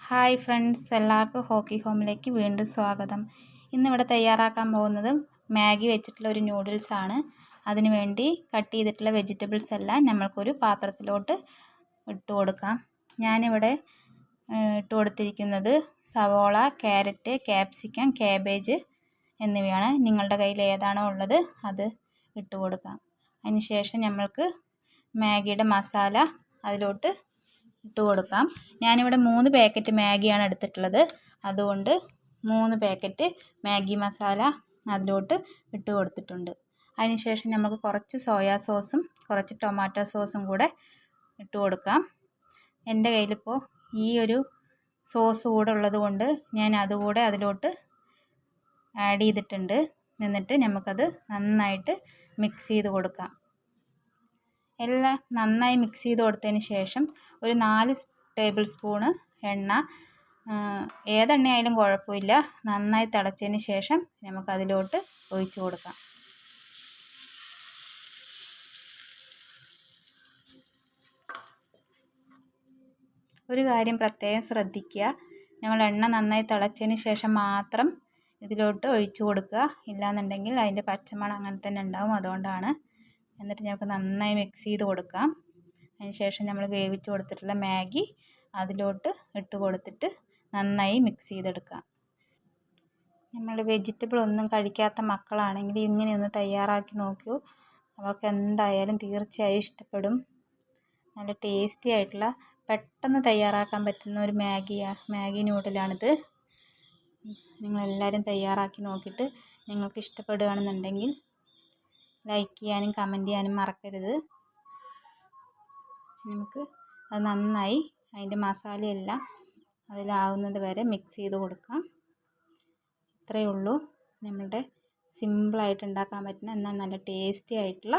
Hi friends, എല്ലാവർക്കും hockey ഹോമിലേക്ക് വീണ്ടും സ്വാഗതം. ഇന്നിവിടെ തയ്യാറാക്കാൻ പോകുന്നത് മാഗി വെച്ചിട്ടുള്ള ഒരു നൂഡിൽസാണ്. അതിനു വേണ്ടി കട്ട് ചെയ്തിട്ടുള്ള വെജിറ്റബിൾസ് എല്ലാം നമ്മൾക്കൊരു പാത്രത്തിലോട്ട് ഇട്ട് കൊടുക്കാം. ഞാനിവിടെ ഇട്ട് കൊടുത്തിരിക്കുന്നത് സവോള, ക്യാരറ്റ്, ക്യാപ്സിക്കം, കാബേജ് എന്നിവയാണ്. നിങ്ങളുടെ കയ്യിൽ ഏതാണോ ഉള്ളത് അത് ഇട്ട് കൊടുക്കാം. അതിനുശേഷം നമ്മൾക്ക് മാഗിയുടെ മസാല അതിലോട്ട് ഇട്ട് കൊടുക്കാം. ഞാനിവിടെ 3 പാക്കറ്റ് മാഗിയാണ് എടുത്തിട്ടുള്ളത്. അതുകൊണ്ട് 3 പാക്കറ്റ് മാഗി മസാല അതിലോട്ട് ഇട്ട് കൊടുത്തിട്ടുണ്ട്. അതിനുശേഷം നമുക്ക് കുറച്ച് സോയാ സോസും കുറച്ച് ടൊമാറ്റോ സോസും കൂടെ ഇട്ട് കൊടുക്കാം. എൻ്റെ കയ്യിലിപ്പോൾ ഈ ഒരു സോസ് കൂടെ ഉള്ളത് കൊണ്ട് ഞാൻ അതുകൂടെ അതിലോട്ട് ആഡ് ചെയ്തിട്ടുണ്ട്. എന്നിട്ട് നമുക്കത് നന്നായിട്ട് മിക്സ് ചെയ്ത് കൊടുക്കാം. എല്ലാം നന്നായി മിക്സ് ചെയ്ത് കൊടുത്തതിന് ശേഷം ഒരു 4 ടേബിൾ സ്പൂണ് എണ്ണ, ഏതെണ്ണയായാലും കുഴപ്പമില്ല, നന്നായി തിളച്ചതിന് ശേഷം നമുക്കതിലോട്ട് ഒഴിച്ച് കൊടുക്കാം. ഒരു കാര്യം പ്രത്യേകം ശ്രദ്ധിക്കുക, നമ്മൾ എണ്ണ നന്നായി തിളച്ചതിന് ശേഷം മാത്രം ഇതിലോട്ട് ഒഴിച്ചു കൊടുക്കുക. ഇല്ലാന്നുണ്ടെങ്കിൽ അതിൻ്റെ പച്ചമണം അങ്ങനെ തന്നെ ഉണ്ടാവും. അതുകൊണ്ടാണ്. എന്നിട്ട് നമുക്ക് നന്നായി മിക്സ് ചെയ്ത് കൊടുക്കാം. അതിനുശേഷം നമ്മൾ വേവിച്ച് കൊടുത്തിട്ടുള്ള മാഗി അതിലോട്ട് ഇട്ട് കൊടുത്തിട്ട് നന്നായി മിക്സ് ചെയ്തെടുക്കാം. നമ്മൾ വെജിറ്റബിൾ ഒന്നും കഴിക്കാത്ത മക്കളാണെങ്കിൽ ഇങ്ങനെയൊന്ന് തയ്യാറാക്കി നോക്കൂ. അവർക്ക് എന്തായാലും തീർച്ചയായും ഇഷ്ടപ്പെടും. നല്ല ടേസ്റ്റി ആയിട്ടുള്ള പെട്ടെന്ന് തയ്യാറാക്കാൻ പറ്റുന്ന ഒരു മാഗി നൂഡിലാണിത്. നിങ്ങളെല്ലാവരും തയ്യാറാക്കി നോക്കിയിട്ട് നിങ്ങൾക്ക് ഇഷ്ടപ്പെടുകയാണെന്നുണ്ടെങ്കിൽ ലൈക്ക് ചെയ്യാനും കമൻറ്റ് ചെയ്യാനും മറക്കരുത്. നമുക്ക് അത് നന്നായി അതിൻ്റെ മസാലയെല്ലാം അതിലാവുന്നത് വരെ മിക്സ് ചെയ്ത് കൊടുക്കാം. ഇത്രയേ ഉള്ളൂ നമ്മളുടെ സിമ്പിളായിട്ട് ഉണ്ടാക്കാൻ പറ്റുന്ന എന്നാൽ നല്ല ടേസ്റ്റി ആയിട്ടുള്ള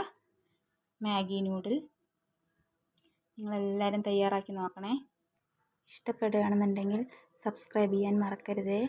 മാഗി നൂഡിൽ. നിങ്ങളെല്ലാവരും തയ്യാറാക്കി നോക്കണേ. ഇഷ്ടപ്പെടുകയാണെന്നുണ്ടെങ്കിൽ സബ്സ്ക്രൈബ് ചെയ്യാൻ മറക്കരുതേ.